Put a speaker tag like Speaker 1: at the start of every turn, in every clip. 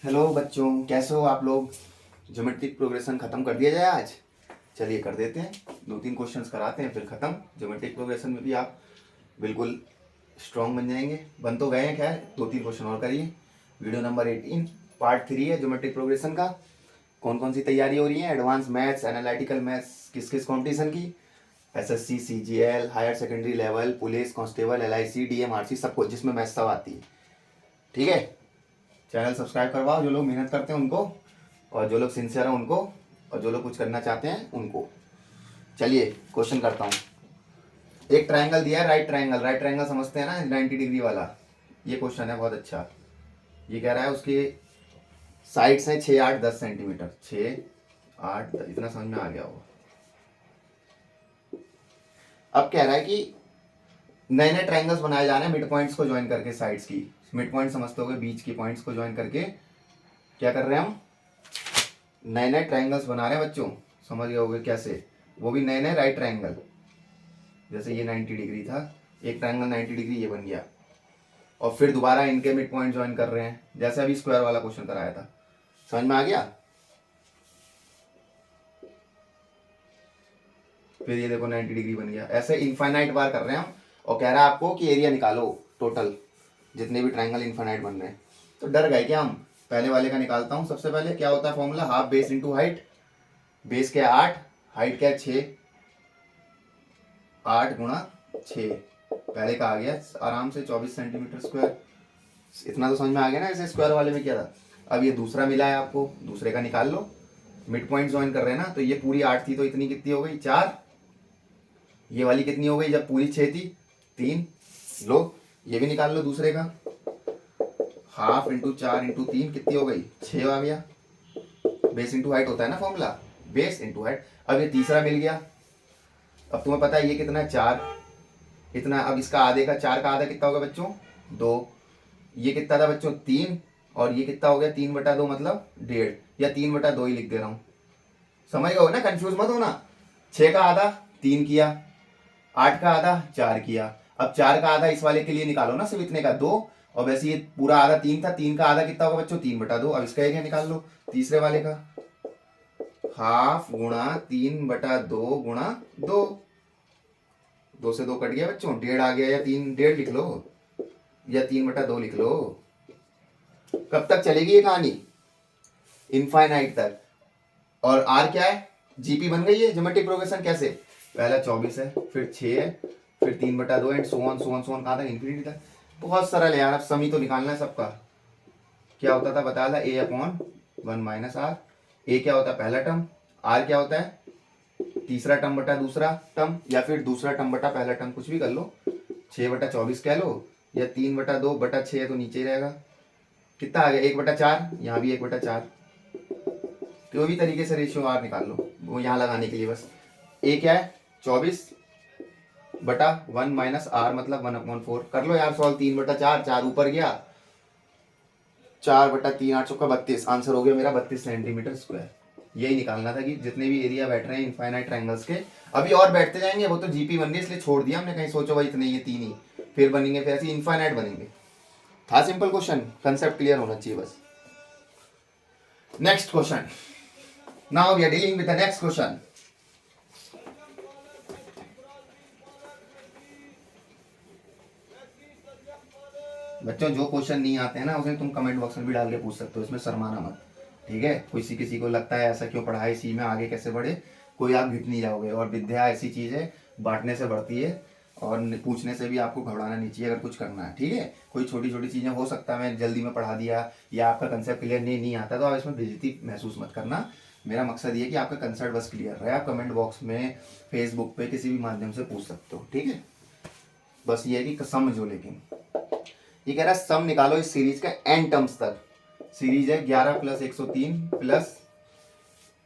Speaker 1: Hello बच्चों, कैसे हो आप लोग। ज्योमेट्रिक प्रोग्रेशन ख़त्म कर दिया जाए आज। चलिए कर देते हैं, दो तीन क्वेश्चंस कराते हैं फिर ख़त्म। ज्योमेट्रिक प्रोग्रेशन में भी आप बिल्कुल स्ट्रांग बन जाएंगे। बन तो गए हैं, खैर दो तीन क्वेश्चन और करिए। वीडियो नंबर 18 पार्ट 3 है ज्योमेट्रिक प्रोग्रेशन का। कौन कौन सी तैयारी हो रही है, एडवांस मैथ्स, एनालिटिकल मैथ्स, किस किस कॉम्पिटिशन की, SSC, CGL, higher secondary level, police constable, LIC, DMRC, सबको जिसमें मैथ्स सब आती है। ठीक है, चैनल सब्सक्राइब करवाओ जो लोग मेहनत करते हैं उनको, और जो लोग सिंसियर हैं उनको, और जो लोग कुछ करना चाहते हैं उनको। चलिए क्वेश्चन करता हूँ। एक ट्रायंगल दिया है, राइट ट्रायंगल। राइट ट्रायंगल समझते हैं ना, 90 डिग्री वाला। ये क्वेश्चन है बहुत अच्छा। ये कह रहा है उसके साइड्स हैं 6, 8, 10 सेंटीमीटर। 6, 8, 10, इतना समझ में आ गया होगा। अब कह रहा है कि नए नए ट्रायंगल्स बनाए जा रहे हैं मिड पॉइंट्स को ज्वाइन करके। साइड्स की मिड पॉइंट समझते होगे, बीच की पॉइंट्स को ज्वाइन करके क्या कर रहे हैं हम, नए नए ट्रायंगल्स बना रहे हैं बच्चों। समझ गए होगे कैसे, वो भी नए नए राइट ट्रायंगल। जैसे ये 90 डिग्री था, एक ट्रायंगल 90 डिग्री ये बन गया, और फिर दोबारा इनके मिड पॉइंट ज्वाइन कर रहे हैं, जैसे अभी स्क्वायर वाला क्वेश्चन कराया था। समझ में आ गया। फिर ये देखो 90 डिग्री बन गया। ऐसे इनफाइनाइट बार कर रहे हैं हम, और कह रहा है आपको कि एरिया निकालो टोटल, जितने भी ट्रायंगल इनफाइनाइट बन रहे हैं। तो डर गए क्या हम। पहले वाले का निकालता हूँ। सबसे पहले क्या होता है formula, half base into height. Base क्या है 8, हाइट क्या है 6, 8 गुणा 6। पहले का आ गया आराम से 24 सेंटीमीटर स्क्वायर। इतना तो समझ में आ गया ना, ऐसे स्क्वायर वाले में क्या था। अब ये दूसरा मिला है आपको, दूसरे का निकाल लो। मिड पॉइंट ज्वाइन कर रहे हैं ना, तो ये पूरी 8 थी तो इतनी कितनी हो गई 4। ये वाली कितनी हो गई जब पूरी 6 थी, 3। लो ये भी निकाल लो दूसरे का। हाफ इंटू 4 इंटू 3 कितनी हो गई 6 आ गया। बेस इंटू हाइट होता है ना फॉर्मूला, बेस इंटू हाइट। अब ये तीसरा मिल गया। अब तुम्हें पता है ये कितना है 4, इतना। अब इसका आधे का, 4 का आधा कितना होगा बच्चों 2। ये कितना था बच्चों 3, और ये कितना हो गया 3/2 मतलब 1.5, या 3/2 ही लिख दे रहा हूँ। समझ गए हो ना, कंफ्यूज मत होना। 6 का आधा 3 किया, 8 का आधा 4 किया। अब 4 का आधा इस वाले के लिए निकालो ना, सिर्फ इतने का 2। और वैसे ये पूरा आधा 3 था, 3 का आधा कितना होगा बच्चों 3/2। अब इसका एरिया निकाल लो तीसरे वाले का, हाफ गुणा 3/2 गुणा 2। 2 से 2 कट गया बच्चों, 1.5 आ गया, या 3, 1.5 लिख लो, या 3/2 लिख लो। कब तक चलेगी ये कहानी, इनफाइनाइट तक। और आर क्या है, जीपी बन गई है। ज्योमेट्रिक प्रोग्रेशन कैसे, पहला 24 है, फिर 6 है, फिर 3/2 and so on so on so on, कहाँ तक इन्फिनिटी तक। बहुत सरल है यार, अब समी तो निकालना है सबका। क्या होता था बताया था, a/1 - r। ए क्या होता है पहला टर्म, आर क्या होता है तीसरा टर्म बटा दूसरा टर्म, या फिर दूसरा टर्म बटा पहला टर्म, कुछ भी कर लो। 6/24 कह लो, या 3/2/6 तो नीचे ही रहेगा। कितना आ गया 1/4, यहाँ भी 1/4। तो भी तरीके से रेशियो आर निकाल लो, वो यहाँ लगाने के लिए बस। ए क्या है 24/1 - मतलब 1/4 कर लो यार सॉल्व। 3/4, 4 ऊपर गया, 4/3, 8 × 32, आंसर हो गया मेरा 32 सेंटीमीटर स्क्वायर। यही निकालना था कि जितने भी एरिया बैठ रहे हैं इनफाइनाइट ट्रायंगल्स के। अभी और बैठते जाएंगे, वो तो जीपी बन गई इसलिए छोड़ दिया हमने, कहीं सोचो भाई इतने ही 3 ही, फिर बनेंगे, फिर ऐसे इनफाइनाइट बनेंगे। था सिंपल क्वेश्चन, कंसेप्ट क्लियर होना चाहिए बस। Next question, now we are dealing with the next question. बच्चों जो क्वेश्चन नहीं आते हैं ना, उसे तुम कमेंट बॉक्स में भी डाल के पूछ सकते हो, इसमें शर्माना मत। ठीक है, किसी किसी को लगता है ऐसा क्यों पढ़ा है इसी में, आगे कैसे बढ़े, कोई आप घिट नहीं जाओगे। और विद्या ऐसी चीज़ है, बांटने से बढ़ती है, और पूछने से भी आपको घबराना नहीं चाहिए अगर कुछ करना है। ठीक है, कोई छोटी छोटी चीज़ें हो सकता है मैं जल्दी में पढ़ा दिया, या आपका कंसेप्ट क्लियर नहीं आता, तो आप इसमें बेइज्जती महसूस मत करना। मेरा मकसद ये है कि आपका कंसेप्ट बस क्लियर रहे। आप कमेंट बॉक्स में, फेसबुक पे, किसी भी माध्यम से पूछ सकते हो। ठीक है, बस ये है कि समझो। लेकिन ये कह रहा है सम निकालो इस सीरीज का एन टर्म्स तक। सीरीज है 11 + 103 +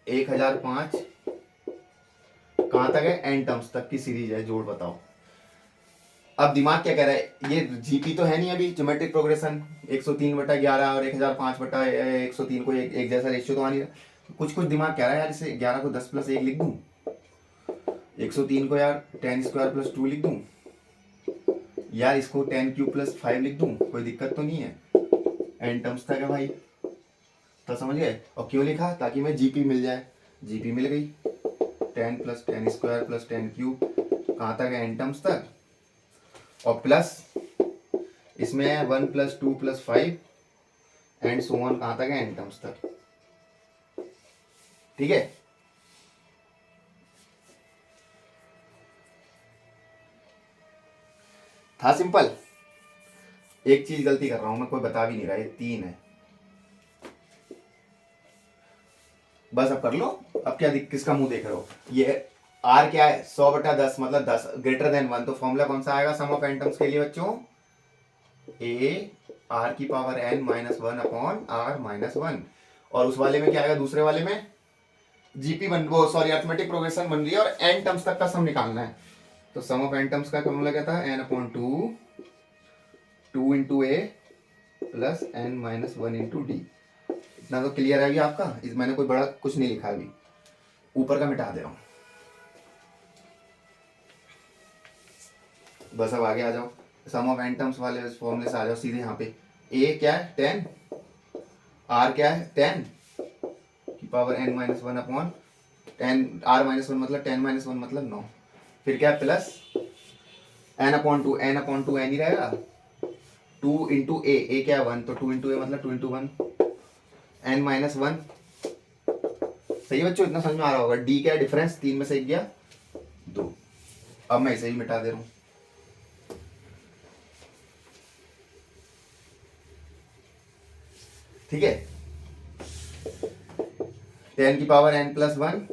Speaker 1: 1005, कहां तक है एन टर्म्स तक की सीरीज है, जोड़ बताओ। अब दिमाग क्या कह रहा है, ये जीपी तो है नहीं अभी, ज्योमेट्रिक प्रोग्रेशन 103/11 और 1005/103 को एक जैसा रेशियो तो आ नहीं रहा। कुछ कुछ दिमाग कह रहा है यार, इसे 11 को 10 + 1 लिख दूं, 103 को यार 10² + 2 लिख दूं, यार इसको 10³ + 5 लिख दूं, कोई दिक्कत तो नहीं है। एन टर्म्स तक है भाई। तो समझ गए। और क्यों लिखा, ताकि मैं जीपी मिल जाए, जीपी मिल गई 10 + 10² + 10³ कहाँ तक है, n टर्म्स तक, और प्लस इसमें है 1 + 2 + 5 एंड सो ऑन कहाँ तक है, n टर्म्स तक। ठीक है, था सिंपल। एक चीज गलती कर रहा हूं मैं, कोई बता भी नहीं रहा, ये 3 है बस। अब कर लो, अब क्या किसका मुंह देख रहे हो। ये r क्या है, 100/10 मतलब 10 > 1। तो फॉर्मूला कौन सा आएगा सम ऑफ n टर्म्स के लिए बच्चों, a r⁻n - 1/r-1। और उस वाले में क्या आएगा, दूसरे वाले में जीपी बन वो सॉरी अरिथमेटिक प्रोग्रेशन बन रही है और n टर्म्स तक का सम निकालना है। तो सम ऑफ n टर्म्स का फॉर्मूला क्या था, n/2 2 × a + n - 1 × d। इतना तो क्लियर है अभी आपका, इस मैंने कोई बड़ा कुछ नहीं लिखा अभी, ऊपर का मिटा दे रहा हूं बस। अब आगे आ जाओ, सम ऑफ n टर्म्स वाले फॉर्मूले से आ जाओ सीधे यहाँ पे। a क्या है 10, r क्या है 10 की पावर n - 1 अपॉन 10, r - 1 मतलब 10 - 1 मतलब 9, फिर क्या है प्लस n/2, n/2 n ही रहेगा, 2 × a क्या है 1, तो 2 × a मतलब 2 × 1 n - 1। सही है बच्चों, इतना समझ में आ रहा होगा। d क्या है डिफरेंस, 3 में से 1 गया 2। अब मैं इसे ही मिटा दे रहा हूं, ठीक है। 10 की पावर n + 1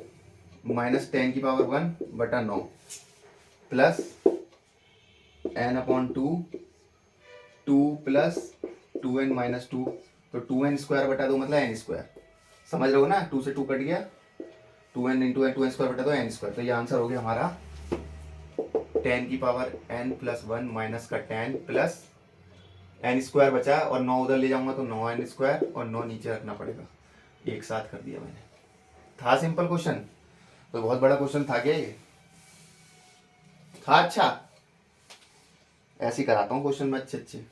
Speaker 1: माइनस 10 की पावर 1/9 प्लस n/2 2 + 2n - 2, तो 2n²/2 मतलब n²। समझ रहे हो ना, 2 से 2 कट गया, 2n × 2n²/2 n²। तो ये आंसर हो गया हमारा 10 की पावर n + 1 माइनस का 10 प्लस n² बचा, और 9 उधर ले जाऊंगा तो 9n² और 9 नीचे रखना पड़ेगा। एक साथ कर दिया मैंने। था सिंपल क्वेश्चन, तो बहुत बड़ा क्वेश्चन था क्या ये, था। अच्छा, ऐसे ही कराता हूँ क्वेश्चन में अच्छे अच्छे।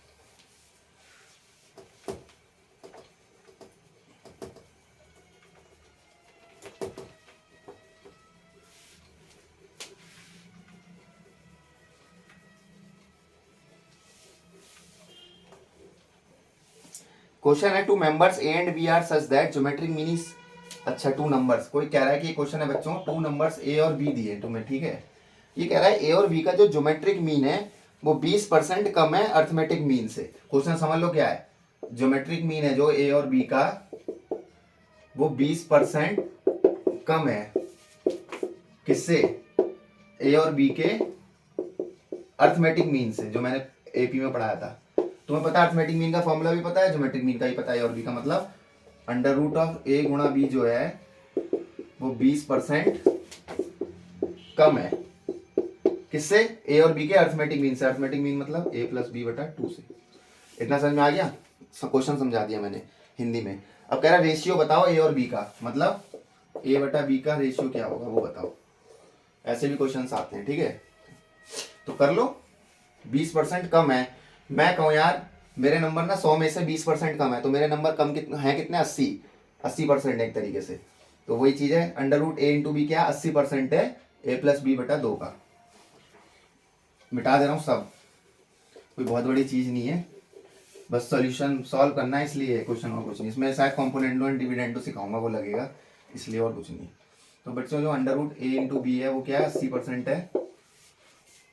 Speaker 1: क्वेश्चन है 2 members A and B are such that geometric mean is. अच्छा 2 नंबर्स, कोई कह रहा है कि क्वेश्चन है बच्चों 2 नंबर्स ए और बी दिए तुम्हें, ठीक है। ये कह रहा है ए और बी का जो ज्योमेट्रिक मीन है वो 20% कम है अर्थमेटिक मीन से। क्वेश्चन समझ लो क्या है, ज्योमेट्रिक मीन है जो ए और बी का वो 20% कम है, किससे, ए और बी के अर्थमेटिक मीन से, जो मैंने एपी में पढ़ाया था। तुम्हें पता है अर्थमेटिक मीन का फॉर्मूला भी पता है, ज्योमेट्रिक मीन का ही पता है, और बी का मतलब √a × b जो है वो 20% कम है, किससे, ए और बी के अर्थमेटिक मीन से। अर्थमेटिक मीन मतलब a + b/2 से। इतना समझ में आ गया, क्वेश्चन समझा दिया मैंने हिंदी में। अब कह रहा रेशियो बताओ ए और बी का, मतलब a/b का रेशियो क्या होगा वो बताओ। ऐसे भी क्वेश्चन आते हैं, ठीक है। तो कर लो, 20% कम है। मैं कहूँ यार मेरे नंबर ना 100 में से 20% कम है, तो मेरे नंबर कम है कितने, 80% एक तरीके से। तो वही चीज है, √a × b क्या 80% है a + b/2 का। मिटा दे रहा हूँ सब, कोई बहुत बड़ी चीज नहीं है, बस सॉल्यूशन सॉल्व करना है, इसलिए क्वेश्चन और कुछ नहीं। इसमें शायद कॉम्पोनेंटो एंड डिविडेंडो सिखाऊंगा, वो लगेगा, इसलिए और कुछ नहीं। तो बच्चों जो √a × b है वो क्या है 80% है,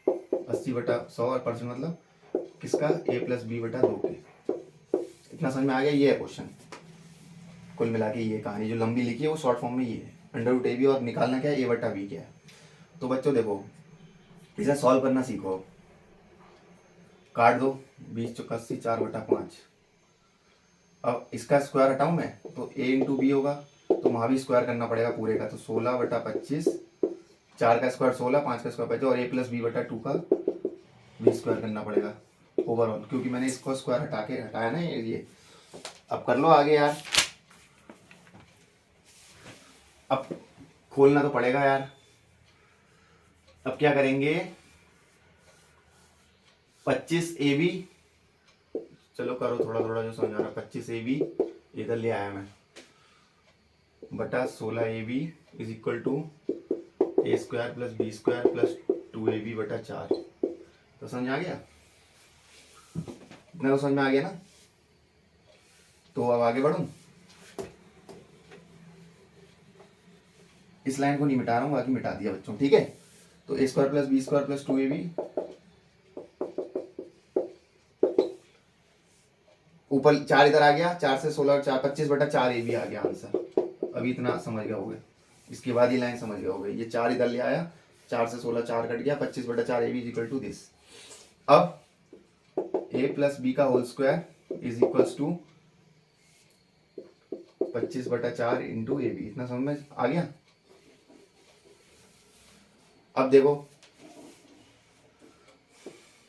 Speaker 1: 80/100% मतलब किसका, a + b/2 के। इतना समझ में आ गया, ये है क्वेश्चन। कुल मिला के ये कहानी जो लंबी लिखी है वो शॉर्ट फॉर्म में ये है, √ab और निकालना क्या है a/b क्या है। तो बच्चों देखो इसे सॉल्व करना सीखो, काट दो 20 × 80 4/5। अब इसका स्क्वायर हटाऊं मैं तो a × b होगा, तो वहां भी स्क्वायर करना पड़ेगा पूरे का, तो 16/25, 4 का स्क्वायर 16, 5 का स्क्वायर 25, और a + b/2 का भी स्क्वायर करना पड़ेगा ओवरऑल, क्योंकि मैंने इसको स्क्वायर हटाया ना ये। अब कर लो आगे यार, अब खोलना तो पड़ेगा यार। अब क्या करेंगे, 25ab, चलो करो थोड़ा थोड़ा जो समझ आ रहा है। 25ab इधर ले आया मैं, बटा 16ab is equal to a square plus B square plus 2ab बटा 4। तो समझ आ गया? इतना तो समझ में आ गया ना? तो अब आगे बढ़ूं। इस लाइन को नहीं मिटा रहा हूँ, बाकी मिटा दिया बच्चों, ठीक है। तो a square plus B square plus 2ab, ऊपर 4 इधर आ गया, 4 से 16 4 25 बटा 4ab आ गया आंसर। अभी इतना समझ गए होगे, इसके बाद ये लाइन समझ गए होगे। ये 4 इधर ले आया, 4 से 16 4 कट गया, 25 बटा 4ab is equal to this. अब a प्लस बी का whole square is equals to 25 बटा 4 इंटू ए बी। इतना समझ में आ गया? अब देखो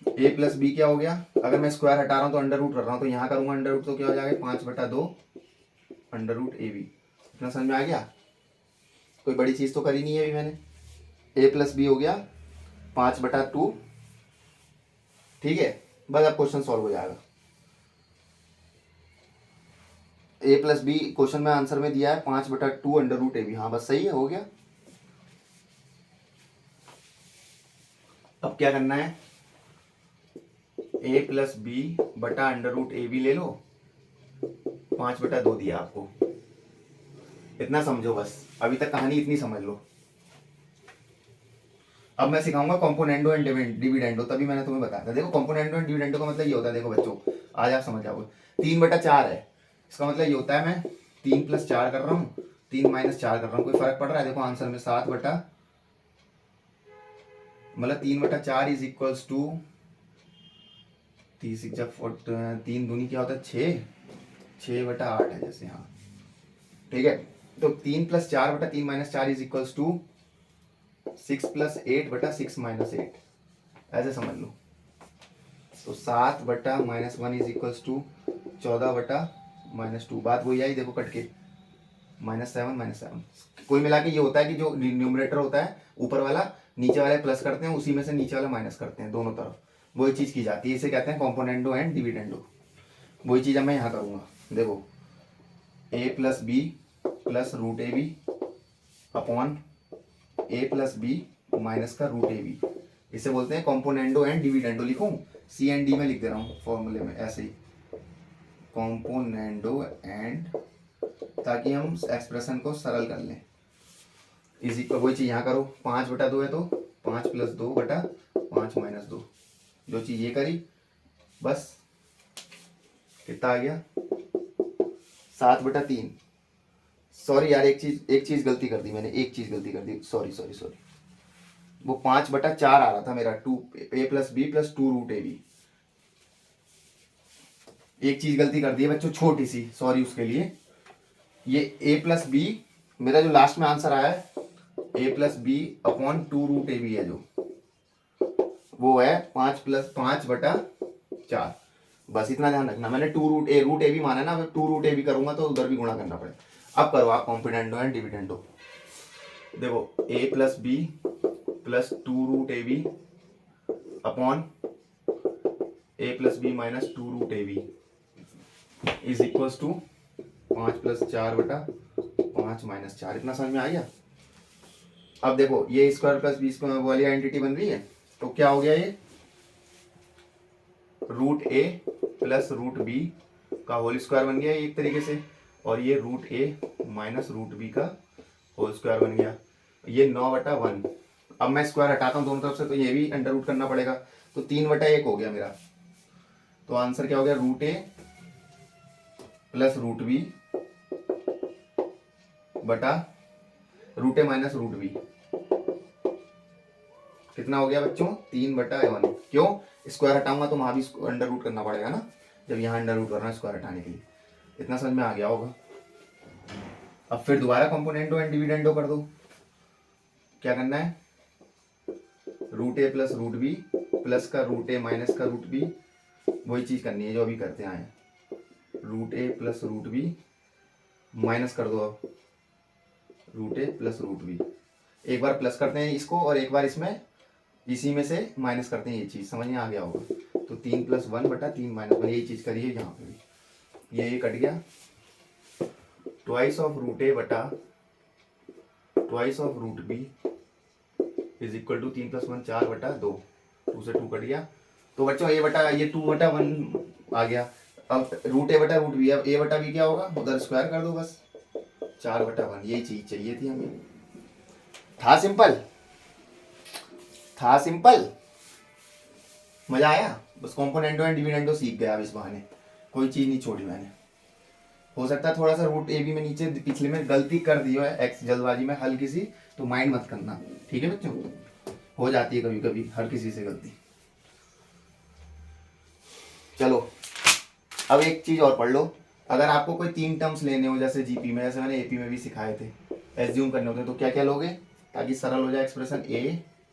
Speaker 1: a प्लस बी क्या हो गया, अगर मैं स्क्वायर हटा रहा हूँ तो अंडर रूट कर रहा हूँ, तो यहाँ करूंगा अंडर रूट, तो क्या हो जाएगा 5 बटा 2 अंडर रूट ए बी। इतना समझ में आ गया? कोई बड़ी चीज़ तो करी नहीं है अभी मैंने। a प्लस बी हो गया 5 बटा 2, ठीक है। बस अब क्वेश्चन सॉल्व हो जाएगा। a प्लस बी क्वेश्चन में आंसर में दिया है 5 बटा 2 अंडर रूट ए बी। हाँ बस सही है, हो गया। अब क्या करना है, a प्लस बी बटा अंडर रूट ए बी ले लो, 5 बटा 2 दिया आपको। इतना समझो बस, अभी तक कहानी इतनी समझ लो। अब मैं सिखाऊंगा कॉम्पोनेंडो एंड डिविडेंडो, तभी मैंने तुम्हें बताया था। देखो कॉम्पोनेंडो एंड डिविडेंडो का मतलब ये होता है, देखो बच्चों आज आप समझ जाओगे। 3 बटा 4 है, इसका मतलब ये होता है मैं 3 प्लस 4 कर रहा हूँ, 3 माइनस 4 कर रहा हूँ। कोई फर्क पड़ रहा है? देखो आंसर में 7 बटा, मतलब 3 बटा 4 इज इक्वल्स टू 3 दूनी क्या होता है 6, 6 बटा 8 है जैसे, हाँ ठीक है। तो 3 प्लस 4 बटा 3 minus 4 is equals to 6 plus 8 बटा 6 माइनस 8, ऐसे समझ लो। तो 7 बटा माइनस 1 इज इक्वल्स टू 14 बटा माइनस 2। बात वही आई, देखो कट के -7 -7। कोई मिला के ये होता है कि जो न्यूमरेटर होता है ऊपर वाला, नीचे वाले प्लस करते हैं, उसी में से नीचे वाला माइनस करते हैं, दोनों तरफ वही चीज़ की जाती है। इसे कहते हैं कॉम्पोनेंडो एंड डिविडेंडो। वही चीज़ अब मैं यहाँ करूँगा। देखो a plus B plus root A B upon a plus B minus का रूट ए बी, इसे बोलते हैं कॉम्पोनेंडो एंड डिविडेंडो। लिखूं सी एंड डी में लिख दे रहा हूँ फॉर्मूले में ऐसे ही, कॉम्पोनेंडो एंड, ताकि हम एक्सप्रेशन को सरल कर लें। इजी पर वही चीज़ यहाँ करो, 5 बटा 2 है तो 5 प्लस 2 बटा 5 माइनस 2, जो चीज़ ये करी बस कितना आ गया 7 बटा 3। सॉरी यार, एक चीज़ गलती कर दी मैंने, एक चीज़ गलती कर दी, सॉरी सॉरी सॉरी। वो 5 बटा 4 आ रहा था मेरा, 2 a plus B plus 2 root A B. एक चीज़ गलती कर दी है बच्चों, छोटी सी, सॉरी उसके लिए। ये a प्लस बी मेरा जो लास्ट में आंसर आया है a plus B upon 2 root A B है, जो वो है 5 प्लस 5 बटा 4। बस इतना ध्यान रखना, मैंने रूट ए बी माना ना, अब 2 रूट ए बी करूंगा तो उधर भी गुणा करना पड़ेगा। अब करो आप कॉम्पोनेंडो एंड डिविडेंडो। देखो a plus B plus 2 root A B upon a plus B minus 2 root A B is equals to 5 plus 4 बटा 5 माइनस 4। इतना समझ में आ गया? अब देखो ये स्क्वायर प्लस बी स्क्वायर वाली आइडेंटिटी बन रही है, तो क्या हो गया, ये रूट ए प्लस रूट बी का होल स्क्वायर बन गया एक तरीके से, और ये रूट ए माइनस रूट बी का होल स्क्वायर बन गया। ये 9/1। अब मैं स्क्वायर हटाता हूँ दोनों तरफ से, तो ये भी अंडर रूट करना पड़ेगा, तो 3/1 हो गया मेरा। तो आंसर क्या हो गया, रूट ए प्लस रूट बी बटा रूट ए माइनस रूट बी। कितना हो गया बच्चों, 3/1। क्यों, स्क्वायर हटाऊंगा तो वहां भी अंडर रूट करना पड़ेगा ना, जब यहाँ अंडर रूट करना है स्क्वायर हटाने के लिए। इतना समझ में आ गया होगा। अब फिर दोबारा कॉम्पोनेंटो एंड डिविडेंडो कर दो। क्या करना है, रूट ए प्लस रूट बी प्लस का रूट ए माइनस का रूट बी, वही चीज करनी है जो अभी करते आए हैं। रूट ए प्लस रूट बी माइनस कर दो, अब रूट ए प्लस रूट बी। एक बार प्लस करते हैं इसको और एक बार इसमें इसी में से माइनस करते हैं, ये चीज समझ में आ गया होगा। तो 3+1/3 - 1, यही चीज करिए यहाँ पे भी। ये कट गया, ट्वाइस ऑफ रूट ए बटा twice of root B is equal to 3 + 1 4 बटा 2, 2 से 2 कट गया। तो बच्चों ए बटा ये 2/1 आ गया। अब रूट ए बटा रूट बी, अब ए बटा बी क्या होगा, उधर स्क्वायर कर दो बस, 4/1। यही चीज चाहिए थी हमें। था सिंपल, था सिंपल, मजा आया। बस कॉम्पोनेंटो एंड डिविडेंडो सीख गया अब इस बहाने, कोई चीज नहीं छोड़ी मैंने। हो सकता है थोड़ा सा रूट ए बी में नीचे पिछले में गलती कर दी है एक्स जल्दबाजी में हल्की सी, तो माइंड मत करना, ठीक है बच्चों, हो जाती है कभी कभी हर किसी से गलती। चलो अब एक चीज और पढ़ लो, अगर आपको कोई 3 टर्म्स लेने हो जैसे जीपी में, जैसे मैंने एपी में भी सिखाए थे, एज्यूम करने होते, तो क्या क्या लोगे ताकि सरल हो जाए एक्सप्रेशन,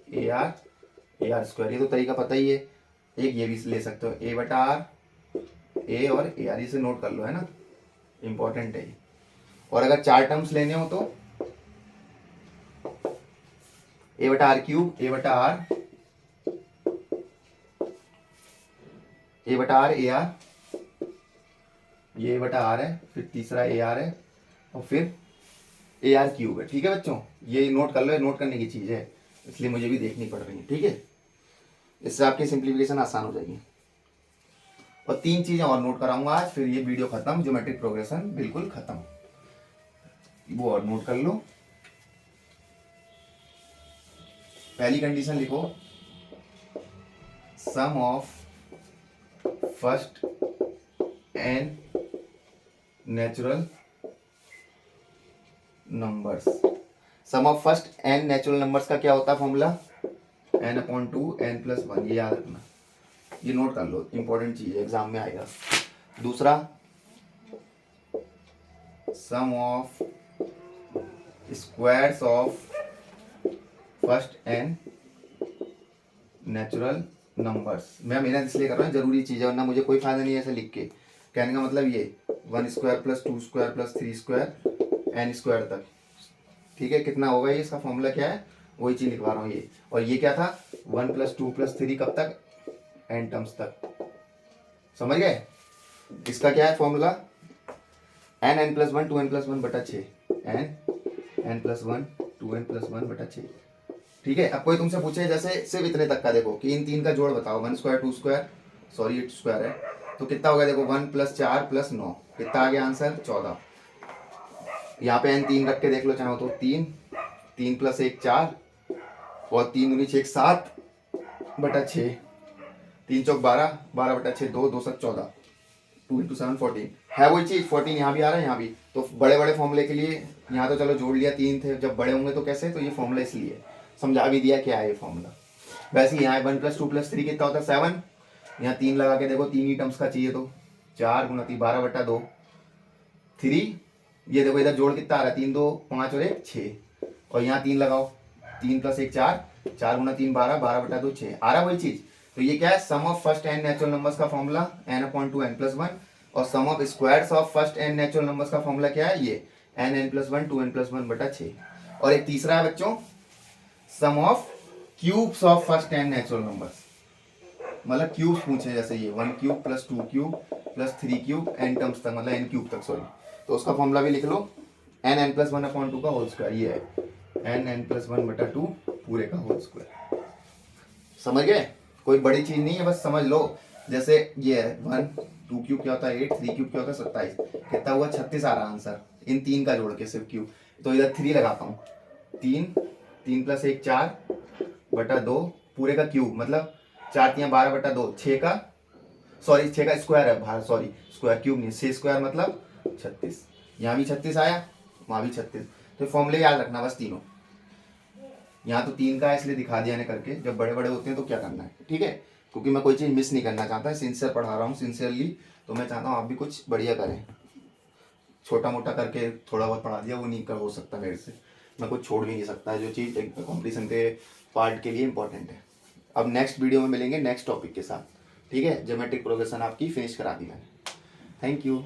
Speaker 1: ए आर स्क्वायर, ये तो तरीका पता ही है। एक ये भी ले सकते हो, ए बटा आर, ए और ए आर, इसे नोट कर लो, है ना, इंपॉर्टेंट है ये। और अगर 4 टर्म्स लेने हो तो ए बटा आर क्यूब, ए बटा आर, ए बटा आर, ए आर, ये बटा आर है, फिर तीसरा ए आर है, और फिर ए आर क्यूब है। ठीक है बच्चों, ये नोट कर लो, ये नोट करने की चीज़ है, इसलिए मुझे भी देखनी पड़ रही है, ठीक है, इससे आपकी सिंप्लीफिकेशन आसान हो जाएगी। और 3 चीज़ें और नोट कराऊंगा आज, फिर ये वीडियो खत्म, ज्योमेट्रिक प्रोग्रेशन बिल्कुल खत्म, वो और नोट कर लो। पहली कंडीशन लिखो, sum of first N natural numbers. Sum of first N natural numbers का क्या होता है फॉर्मूला, n/2 n+1, ये याद रखना, ये नोट कर लो, इंपॉर्टेंट चीज है, एग्जाम में आएगा। दूसरा, sum of squares of first N natural numbers. मैं मेहनत इसलिए कर रहा हूँ, जरूरी चीज़ है, वरना मुझे कोई फायदा नहीं है ऐसे लिख के। कहने का मतलब ये 1² + 2² + 3² n स्क्वायर तक, ठीक है, कितना होगा ये, इसका फॉर्मूला क्या है, वही चीज़ लिखवा रहा हूँ ये। और ये क्या था, 1 + 2 + 3 कब तक, n टर्म्स तक, समझ गए। इसका क्या है formula, n+1 2n+1/6, n+1 2n+1/6, ठीक है। अब कोई तुमसे पूछे जैसे सिर्फ इतने तक का, देखो कि इन 3 का जोड़ बताओ, 1² 2², सॉरी 8² है, तो कितना होगा, देखो 1 + 4 + 9, कितना आ गया आंसर, 14। यहाँ पे n 3 रख के देख लो चाहो तो, 3 + 1 4, और 3 × 6 7/6, 3 चौक 12, 12/6 2, 2 7 14, 2 × 7 14, है वही चीज़, 14 यहाँ भी आ रहा है, यहाँ भी। तो बड़े बड़े फॉर्मूले के लिए यहाँ तो चलो जोड़ लिया, 3 थे, जब बड़े होंगे तो कैसे, तो ये फॉर्मूला इसलिए समझा भी दिया क्या है ये फॉर्मूला। वैसे ही यहाँ 1 + 2 + 3 कितना होता है, 7, यहाँ 3 लगा के देखो, 3 ही टर्म्स का चाहिए, तो 4 × 3 12/2, 3, ये देखो इधर जोड़ कितना आ रहा है, 3 2 5 और 1 6, और यहाँ 3 लगाओ, 3 + 1 4, 4 × 3 12, 12/2 6, आ रहा वही चीज़। तो ये क्या है, sum of first n natural numbers का फॉर्मूला n/2 n+1, और sum of squares of first n natural numbers का फॉर्मूला क्या है, ये n+1 2n+1/6। और एक तीसरा है बच्चों, sum of cubes of first n natural numbers, मतलब क्यूब्स पूछे, जैसे ये 1³ + 2³ + 3³ n टर्म्स तक, मतलब n³ तक, सॉरी, तो उसका फॉर्मूला भी लिख लो, n(n+1/2) का होल स्क्वायर, ये है n(n+1/2) पूरे का होल स्क्वायर। समझ गए, कोई बड़ी चीज नहीं है, बस समझ लो। जैसे ये है 1 2³ क्या होता है 8, 3³ क्या होता है 27, कितना हुआ 36 आ रहा आंसर, इन 3 का जोड़ के सिर्फ क्यूब। तो इधर 3 लगाता हूँ, 3 + 1 4/2 पूरे का क्यूब, मतलब 4 × 12/2, 6 का, सॉरी 6 का स्क्वायर है बाहर, सॉरी स्क्वायर क्यूब नहीं, 6 स्क्वायर मतलब 36, यहाँ भी 36 आया, वहाँ भी 36। तो फॉर्मूले याद रखना बस तीनों, यहाँ तो 3 का है इसलिए दिखा दिया ने करके, जब बड़े बड़े होते हैं तो क्या करना है, ठीक है, क्योंकि मैं कोई चीज़ मिस नहीं करना चाहता, सिंसियर पढ़ा रहा हूँ सिंसियरली, तो मैं चाहता हूँ आप भी कुछ बढ़िया करें। छोटा मोटा करके थोड़ा बहुत पढ़ा दिया वो नहीं कर हो सकता मेरे से, मैं कुछ छोड़ भी नहीं सकता, जो चीज़ एक कॉम्पिटिशन के पार्ट के लिए इंपॉर्टेंट है। अब नेक्स्ट वीडियो में मिलेंगे नेक्स्ट टॉपिक के साथ, ठीक है। ज्योमेट्रिक प्रोग्रेशन आपकी फिनिश करा दी मैंने, थैंक यू।